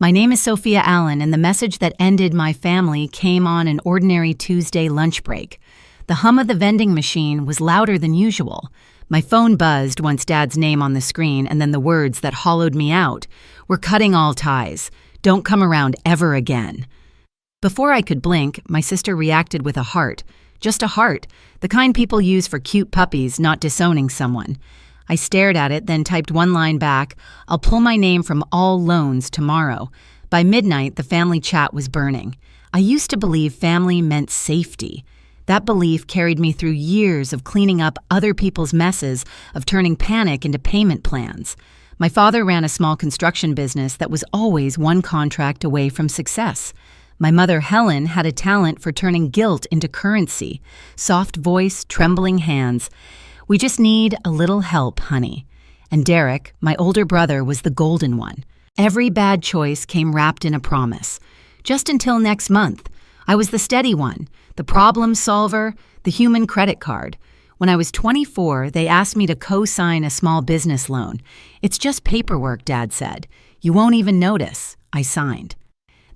My name is Sofia Allen, and the message that ended my family came on an ordinary Tuesday lunch break. The hum of the vending machine was louder than usual. My phone buzzed once Dad's name on the screen, and then the words that hollowed me out. "We're cutting all ties. Don't come around ever again." Before I could blink, my sister reacted with a heart. Just a heart, the kind people use for cute puppies, not disowning someone. I stared at it, then typed one line back, "I'll pull my name from all loans tomorrow." By midnight, the family chat was burning. I used to believe family meant safety. That belief carried me through years of cleaning up other people's messes, of turning panic into payment plans. My father ran a small construction business that was always one contract away from success. My mother, Helen, had a talent for turning guilt into currency. Soft voice, trembling hands. "We just need a little help, honey." And Derek, my older brother, was the golden one. Every bad choice came wrapped in a promise. Just until next month, I was the steady one, the problem solver, the human credit card. When I was 24, they asked me to co-sign a small business loan. "It's just paperwork," Dad said. "You won't even notice." I signed.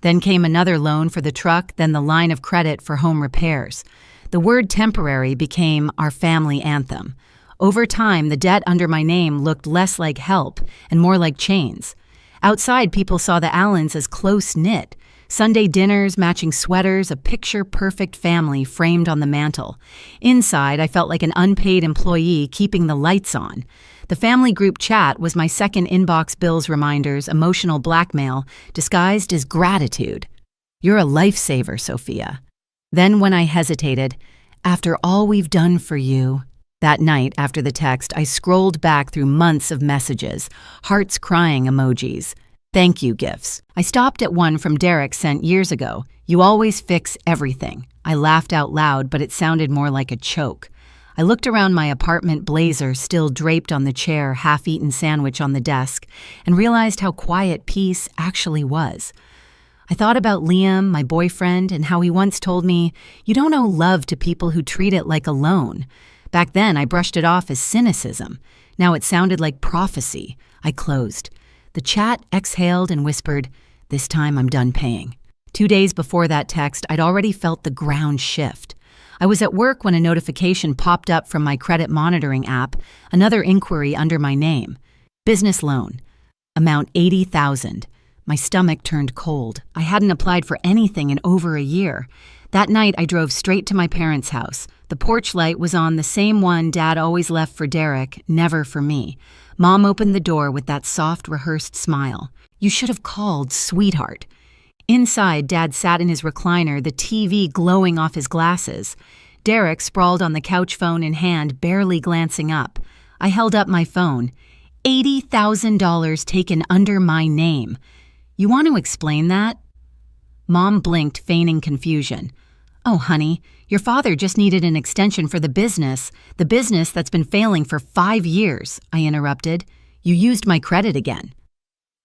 Then came another loan for the truck, then the line of credit for home repairs. The word temporary became our family anthem. Over time, the debt under my name looked less like help and more like chains. Outside, people saw the Allens as close-knit. Sunday dinners, matching sweaters, a picture-perfect family framed on the mantel. Inside, I felt like an unpaid employee keeping the lights on. The family group chat was my second inbox bills reminders, emotional blackmail, disguised as gratitude. "You're a lifesaver, Sophia." Then when I hesitated, "After all we've done for you." That night, after the text, I scrolled back through months of messages, hearts crying emojis, thank you gifts. I stopped at one from Derek sent years ago. "You always fix everything." I laughed out loud, but it sounded more like a choke. I looked around my apartment blazer still draped on the chair, half-eaten sandwich on the desk, and realized how quiet peace actually was. I thought about Liam, my boyfriend, and how he once told me, "You don't owe love to people who treat it like a loan." Back then, I brushed it off as cynicism. Now it sounded like prophecy. I closed. The chat exhaled and whispered, "This time I'm done paying." 2 days before that text, I'd already felt the ground shift. I was at work when a notification popped up from my credit monitoring app, another inquiry under my name. Business loan. Amount $80,000. My stomach turned cold. I hadn't applied for anything in over a year. That night, I drove straight to my parents' house. The porch light was on, the same one Dad always left for Derek, never for me. Mom opened the door with that soft, rehearsed smile. "You should have called, sweetheart." Inside, Dad sat in his recliner, the TV glowing off his glasses. Derek sprawled on the couch, phone in hand, barely glancing up. I held up my phone. $80,000 taken under my name. "You want to explain that?" Mom blinked, feigning confusion. "Oh, honey, your father just needed an extension for the business that's been failing for 5 years, I interrupted. "You used my credit again."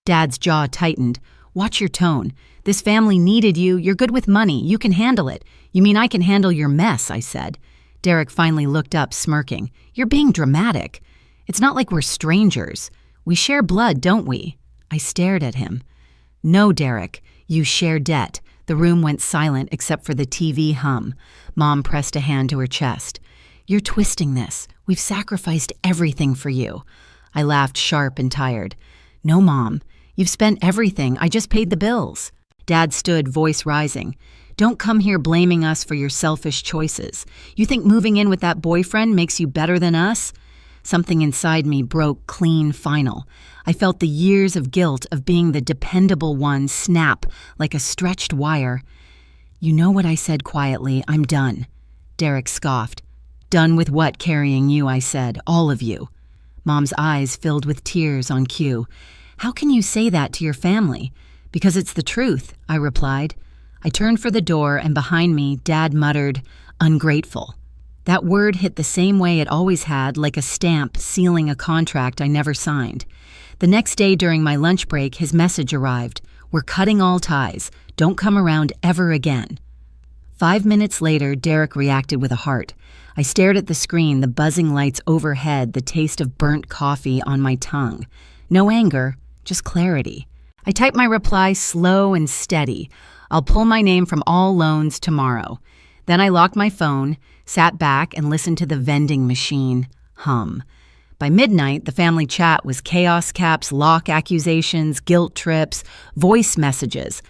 Dad's jaw tightened. "Watch your tone. This family needed you. You're good with money. You can handle it." "You mean I can handle your mess," I said. Derek finally looked up, smirking. "You're being dramatic. It's not like we're strangers. We share blood, don't we?" I stared at him. "No, Derek, you share debt." The room went silent except for the TV hum. Mom pressed a hand to her chest. "You're twisting this. We've sacrificed everything for you." I laughed, sharp and tired. "No, Mom. You've spent everything. I just paid the bills." Dad stood, voice rising. "Don't come here blaming us for your selfish choices. You think moving in with that boyfriend makes you better than us?" Something inside me broke clean final. I felt the years of guilt of being the dependable one snap like a stretched wire. "You know what I said quietly, I'm done." Derek scoffed. "Done with what carrying you," I said, "all of you." Mom's eyes filled with tears on cue. "How can you say that to your family?" "Because it's the truth," I replied. I turned for the door, and behind me, Dad muttered, "Ungrateful." That word hit the same way it always had, like a stamp sealing a contract I never signed. The next day during my lunch break, his message arrived. "We're cutting all ties. Don't come around ever again." 5 minutes later, Derek reacted with a heart. I stared at the screen, the buzzing lights overhead, the taste of burnt coffee on my tongue. No anger, just clarity. I typed my reply slow and steady. I'll pull my name from all loans tomorrow. Then I locked my phone, sat back, and listened to the vending machine hum. By midnight, the family chat was chaos caps, lock accusations, guilt trips, voice messages.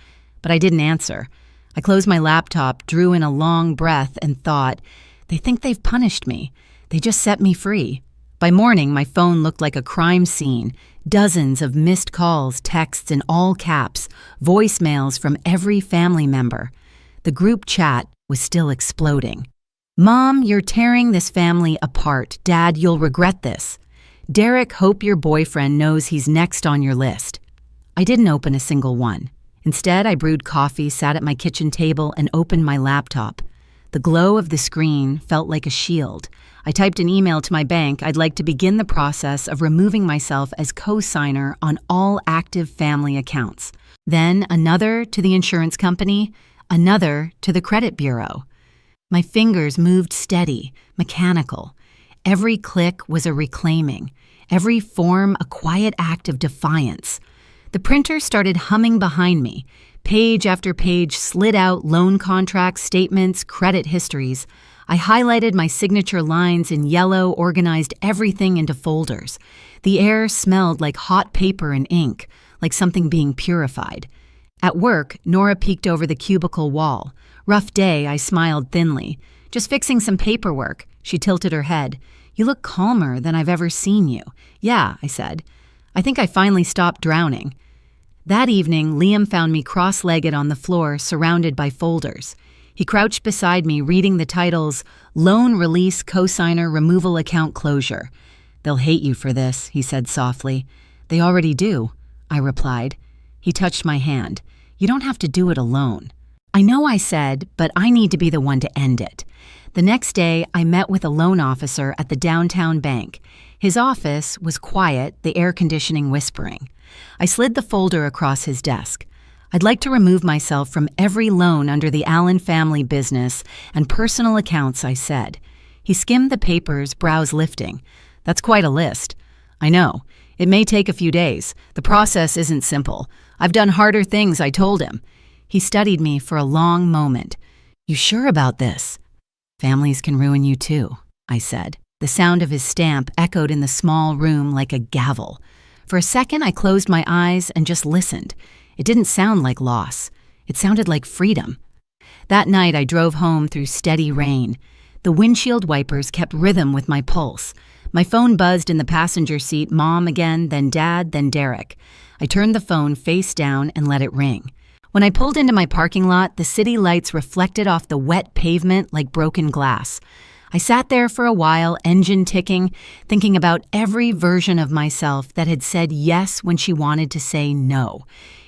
But I didn't answer. I closed my laptop, drew in a long breath, and thought, they think they've punished me. They just set me free. By morning, my phone looked like a crime scene. Dozens of missed calls, texts in all caps, voicemails from every family member. The group chat was still exploding. Mom, you're tearing this family apart. Dad, you'll regret this. Derek, hope your boyfriend knows he's next on your list. I didn't open a single one. Instead, I brewed coffee, sat at my kitchen table, and opened my laptop. The glow of the screen felt like a shield. I typed an email to my bank. I'd like to begin the process of removing myself as co-signer on all active family accounts. Then another to the insurance company, another to the credit bureau. My fingers moved steady, mechanical. Every click was a reclaiming, every form a quiet act of defiance. The printer started humming behind me. Page after page slid out loan contracts, statements, credit histories. I highlighted my signature lines in yellow, organized everything into folders. The air smelled like hot paper and ink, like something being purified. At work, Nora peeked over the cubicle wall. Rough day, I smiled thinly. Just fixing some paperwork. She tilted her head. You look calmer than I've ever seen you. Yeah, I said. I think I finally stopped drowning. That evening, Liam found me cross-legged on the floor, surrounded by folders. He crouched beside me, reading the titles, Loan Release, Cosigner, Removal Account Closure. They'll hate you for this, he said softly. They already do, I replied. He touched my hand. You don't have to do it alone. I know I said, but I need to be the one to end it. The next day, I met with a loan officer at the downtown bank. His office was quiet, the air conditioning whispering. I slid the folder across his desk. I'd like to remove myself from every loan under the Allen family business and personal accounts, I said. He skimmed the papers, brows lifting. That's quite a list. I know. It may take a few days. The process isn't simple. I've done harder things, I told him. He studied me for a long moment. You sure about this? Families can ruin you too, I said. The sound of his stamp echoed in the small room like a gavel. For a second, I closed my eyes and just listened. It didn't sound like loss. It sounded like freedom. That night, I drove home through steady rain. The windshield wipers kept rhythm with my pulse. My phone buzzed in the passenger seat, Mom again, then Dad, then Derek. I turned the phone face down and let it ring. When I pulled into my parking lot, the city lights reflected off the wet pavement like broken glass. I sat there for a while, engine ticking, thinking about every version of myself that had said yes when she wanted to say no.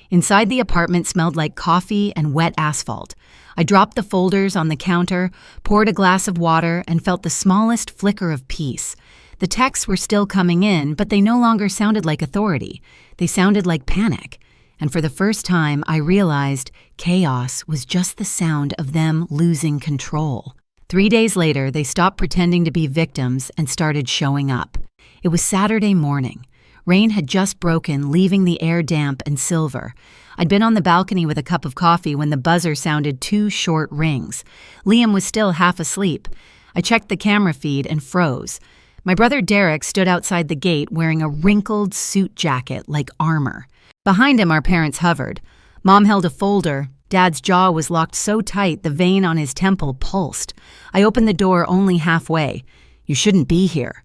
Inside the apartment smelled like coffee and wet asphalt. I dropped the folders on the counter, poured a glass of water, and felt the smallest flicker of peace. The texts were still coming in, but they no longer sounded like authority. They sounded like panic. And for the first time, I realized chaos was just the sound of them losing control. 3 days later, they stopped pretending to be victims and started showing up. It was Saturday morning. Rain had just broken, leaving the air damp and silver. I'd been on the balcony with a cup of coffee when the buzzer sounded 2 short rings. Liam was still half asleep. I checked the camera feed and froze. My brother Derek stood outside the gate wearing a wrinkled suit jacket like armor. Behind him, our parents hovered. Mom held a folder. Dad's jaw was locked so tight the vein on his temple pulsed. I opened the door only halfway. You shouldn't be here.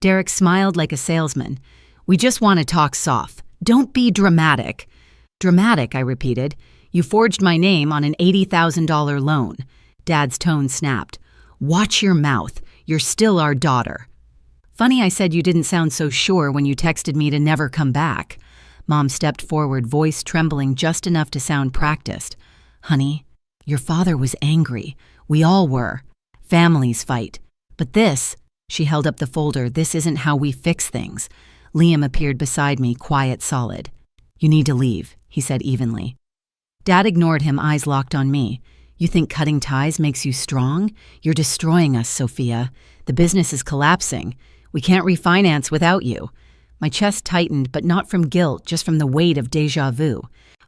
Derek smiled like a salesman. We just want to talk soft. Don't be dramatic. Dramatic, I repeated. You forged my name on an $80,000 loan. Dad's tone snapped. Watch your mouth. You're still our daughter. Funny I said you didn't sound so sure when you texted me to never come back. Mom stepped forward, voice trembling just enough to sound practiced. Honey, your father was angry. We all were. Families fight. But this, she held up the folder, this isn't how we fix things. Liam appeared beside me, quiet, solid. You need to leave, he said evenly. Dad ignored him, eyes locked on me. You think cutting ties makes you strong? You're destroying us, Sofia. The business is collapsing. We can't refinance without you. My chest tightened, but not from guilt, just from the weight of déjà vu.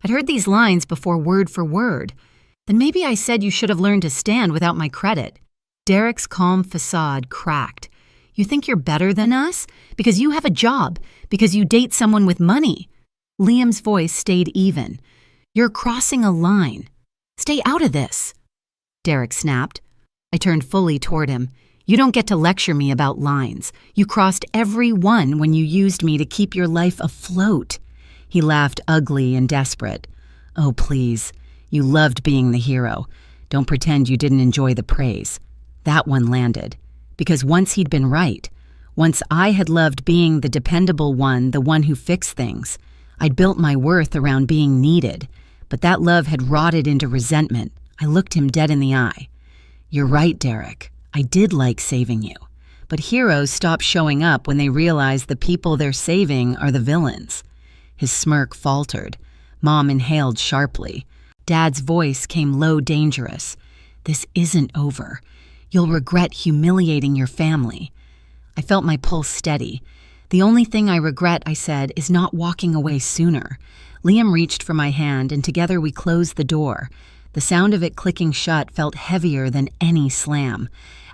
I'd heard these lines before word for word. Then maybe I said you should have learned to stand without my credit. Derek's calm facade cracked. You think you're better than us? Because you have a job. Because you date someone with money. Liam's voice stayed even. You're crossing a line. Stay out of this. Derek snapped. I turned fully toward him. You don't get to lecture me about lines. You crossed every one when you used me to keep your life afloat. He laughed ugly and desperate. Oh, please. You loved being the hero. Don't pretend you didn't enjoy the praise. That one landed. Because once he'd been right. Once I had loved being the dependable one, the one who fixed things. I'd built my worth around being needed. But that love had rotted into resentment. I looked him dead in the eye. You're right, Derek. I did like saving you. But heroes stop showing up when they realize the people they're saving are the villains. His smirk faltered. Mom inhaled sharply. Dad's voice came low, dangerous. This isn't over. You'll regret humiliating your family. I felt my pulse steady. The only thing I regret, I said, is not walking away sooner. Liam reached for my hand, and together we closed the door. The sound of it clicking shut felt heavier than any slam.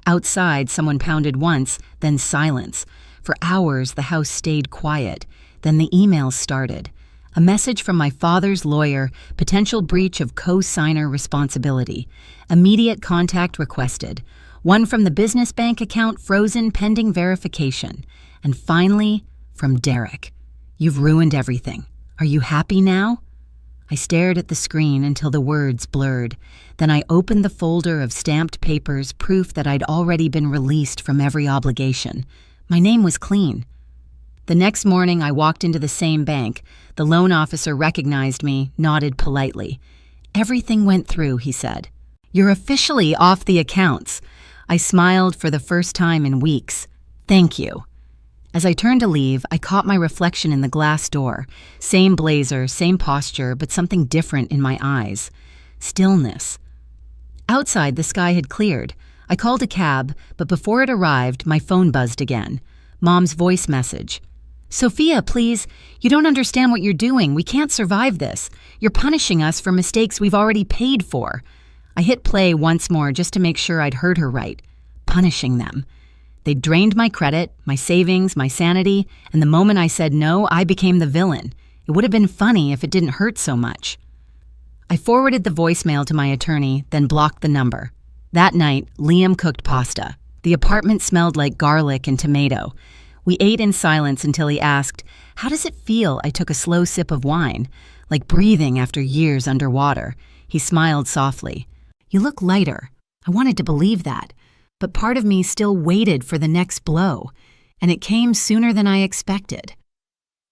Outside, someone pounded once, then silence. For hours, the house stayed quiet. Then the emails started. A message from my father's lawyer, potential breach of co-signer responsibility. Immediate contact requested. One from the business bank account frozen pending verification. And finally, from Derek. You've ruined everything. Are you happy now? I stared at the screen until the words blurred. Then I opened the folder of stamped papers, proof that I'd already been released from every obligation. My name was clean. The next morning, I walked into the same bank. The loan officer recognized me, nodded politely. Everything went through, he said. You're officially off the accounts. I smiled for the first time in weeks. Thank you. As I turned to leave, I caught my reflection in the glass door. Same blazer, same posture, but something different in my eyes. Stillness. Outside, the sky had cleared. I called a cab, but before it arrived, my phone buzzed again. Mom's voice message. Sophia, please. You don't understand what you're doing. We can't survive this. You're punishing us for mistakes we've already paid for. I hit play once more just to make sure I'd heard her right. Punishing them. They'd drained my credit, my savings, my sanity, and the moment I said no, I became the villain. It would have been funny if it didn't hurt so much. I forwarded the voicemail to my attorney, then blocked the number. That night, Liam cooked pasta. The apartment smelled like garlic and tomato. We ate in silence until he asked, "How does it feel?" I took a slow sip of wine, like breathing after years underwater. He smiled softly. "You look lighter." I wanted to believe that. But part of me still waited for the next blow, and it came sooner than I expected.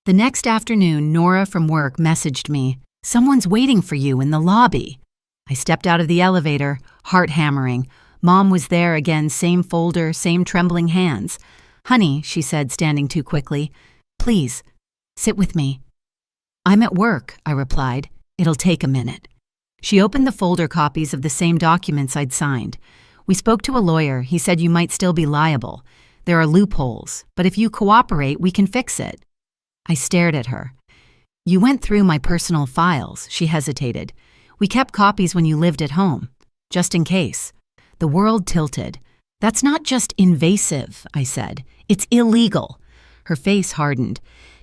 The next afternoon, Nora from work messaged me, "Someone's waiting for you in the lobby." I stepped out of the elevator, heart hammering. Mom was there again, same folder, same trembling hands. "Honey," she said, standing too quickly, "please, sit with me." "I'm at work," I replied. "It'll take a minute." She opened the folder copies of the same documents I'd signed. "We spoke to a lawyer. He said you might still be liable. There are loopholes, but if you cooperate, we can fix it." I stared at her. "You went through my personal files," she hesitated. "We kept copies when you lived at home, just in case." The world tilted. "That's not just invasive," I said. "It's illegal." Her face hardened.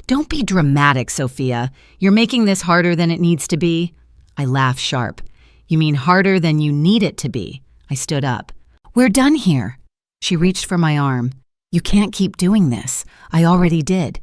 "Don't be dramatic, Sophia. You're making this harder than it needs to be." I laughed sharp. "You mean harder than you need it to be?" I stood up. "We're done here." She reached for my arm. "You can't keep doing this. I already did."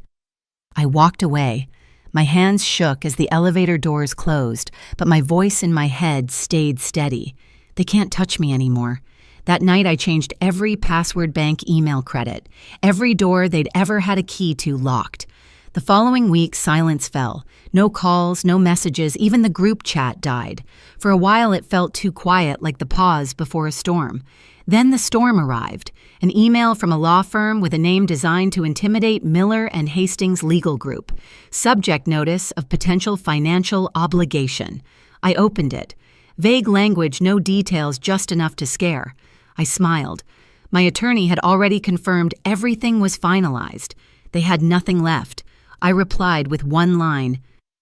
I walked away. My hands shook as the elevator doors closed, but my voice in my head stayed steady. They can't touch me anymore. That night I changed every password bank email credit. Every door they'd ever had a key to locked. The following week, silence fell. No calls, no messages, even the group chat died. For a while it felt too quiet, like the pause before a storm. Then the storm arrived. An email from a law firm with a name designed to intimidate Miller and Hastings Legal Group. Subject notice of potential financial obligation. I opened it. Vague language, no details, just enough to scare. I smiled. My attorney had already confirmed everything was finalized. They had nothing left. I replied with one line,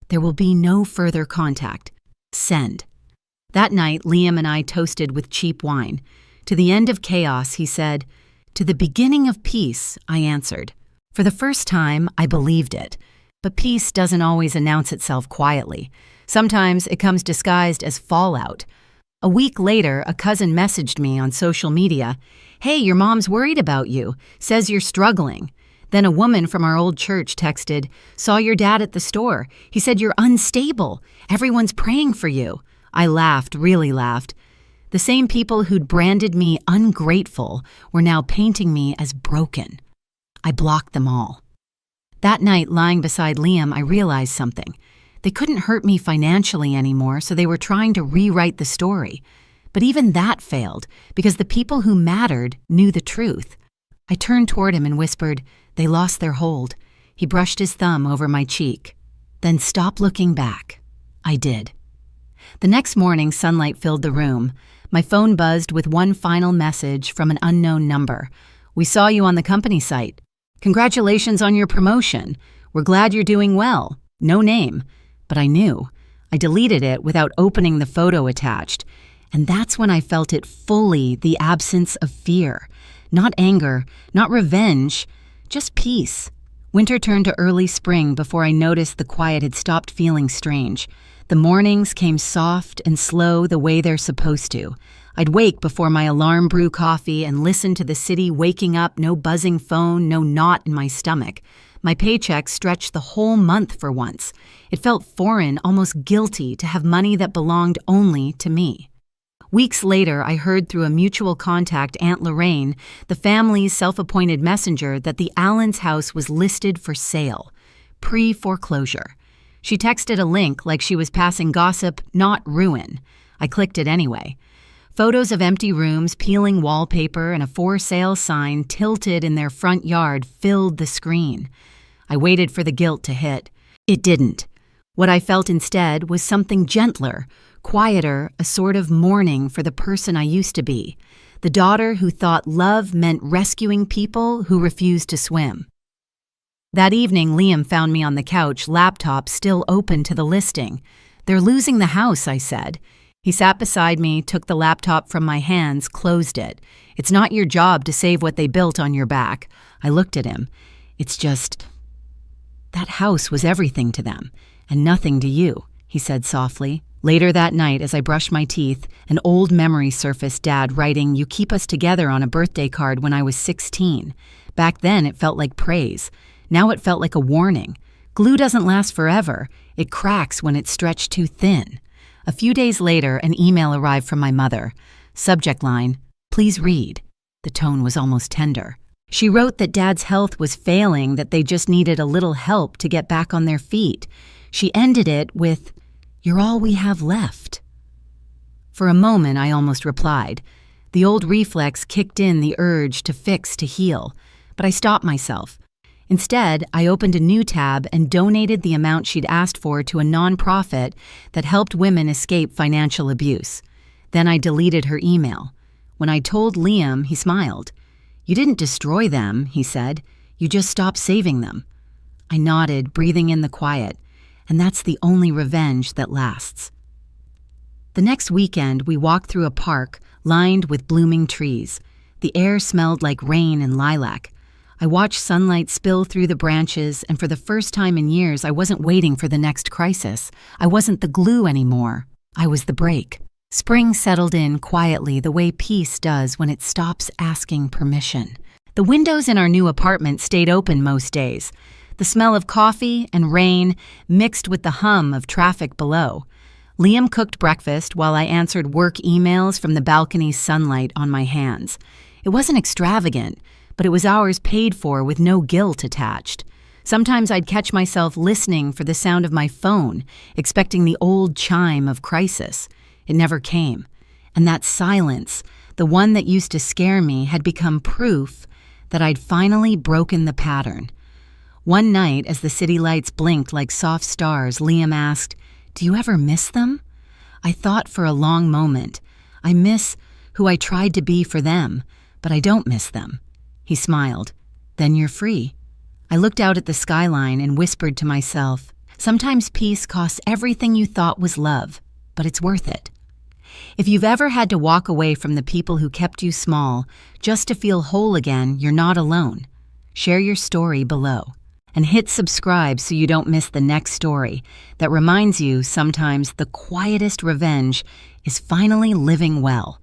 "There will be no further contact. Send." That night, Liam and I toasted with cheap wine. To the end of chaos, he said. To the beginning of peace, I answered. For the first time, I believed it. But peace doesn't always announce itself quietly. Sometimes it comes disguised as fallout. A week later, a cousin messaged me on social media, "Hey, your mom's worried about you, says you're struggling." Then a woman from our old church texted, "Saw your dad at the store. He said you're unstable. Everyone's praying for you." I laughed, really laughed. The same people who'd branded me ungrateful were now painting me as broken. I blocked them all. That night, lying beside Liam, I realized something. They couldn't hurt me financially anymore, so they were trying to rewrite the story. But even that failed, because the people who mattered knew the truth. I turned toward him and whispered, "They lost their hold." He brushed his thumb over my cheek. "Then stop looking back." I did. The next morning, sunlight filled the room. My phone buzzed with one final message from an unknown number. "We saw you on the company site. Congratulations on your promotion. We're glad you're doing well." No name. But I knew. I deleted it without opening the photo attached. And that's when I felt it fully, the absence of fear. Not anger, not revenge, just peace. Winter turned to early spring before I noticed the quiet had stopped feeling strange. The mornings came soft and slow the way they're supposed to. I'd wake before my alarm brew coffee and listen to the city waking up, no buzzing phone, no knot in my stomach. My paycheck stretched the whole month for once. It felt foreign, almost guilty, to have money that belonged only to me. Weeks later, I heard through a mutual contact, Aunt Lorraine, the family's self-appointed messenger, that the Allens' house was listed for sale, pre-foreclosure. She texted a link like she was passing gossip, not ruin. I clicked it anyway. Photos of empty rooms, peeling wallpaper, and a for sale sign tilted in their front yard filled the screen. I waited for the guilt to hit. It didn't. What I felt instead was something gentler, quieter, a sort of mourning for the person I used to be, the daughter who thought love meant rescuing people who refused to swim. That evening, Liam found me on the couch, laptop still open to the listing. "They're losing the house," I said. He sat beside me, took the laptop from my hands, closed it. "It's not your job to save what they built on your back." I looked at him. "It's just... that house was everything to them, and nothing to you," he said softly. Later that night, as I brushed my teeth, an old memory surfaced, Dad writing, "You keep us together" on a birthday card when I was 16. Back then, it felt like praise. Now it felt like a warning. Glue doesn't last forever. It cracks when it's stretched too thin. A few days later, an email arrived from my mother. Subject line, "Please read." The tone was almost tender. She wrote that Dad's health was failing, that they just needed a little help to get back on their feet. She ended it with, "You're all we have left." For a moment, I almost replied. The old reflex kicked in, the urge to fix, to heal. But I stopped myself. Instead, I opened a new tab and donated the amount she'd asked for to a nonprofit that helped women escape financial abuse. Then I deleted her email. When I told Liam, he smiled. "You didn't destroy them," he said. "You just stopped saving them." I nodded, breathing in the quiet. And that's the only revenge that lasts. The next weekend, we walked through a park lined with blooming trees. The air smelled like rain and lilac. I watched sunlight spill through the branches, and for the first time in years, I wasn't waiting for the next crisis. I wasn't the glue anymore. I was the break. Spring settled in quietly the way peace does when it stops asking permission. The windows in our new apartment stayed open most days. The smell of coffee and rain mixed with the hum of traffic below. Liam cooked breakfast while I answered work emails from the balcony's sunlight on my hands. It wasn't extravagant, but it was hours paid for with no guilt attached. Sometimes I'd catch myself listening for the sound of my phone, expecting the old chime of crisis. It never came. And that silence, the one that used to scare me, had become proof that I'd finally broken the pattern. One night, as the city lights blinked like soft stars, Liam asked, "Do you ever miss them?" I thought for a long moment. I miss who I tried to be for them, but I don't miss them. He smiled. "Then you're free." I looked out at the skyline and whispered to myself, sometimes peace costs everything you thought was love, but it's worth it. If you've ever had to walk away from the people who kept you small just to feel whole again, you're not alone. Share your story below. And hit subscribe so you don't miss the next story that reminds you sometimes the quietest revenge is finally living well.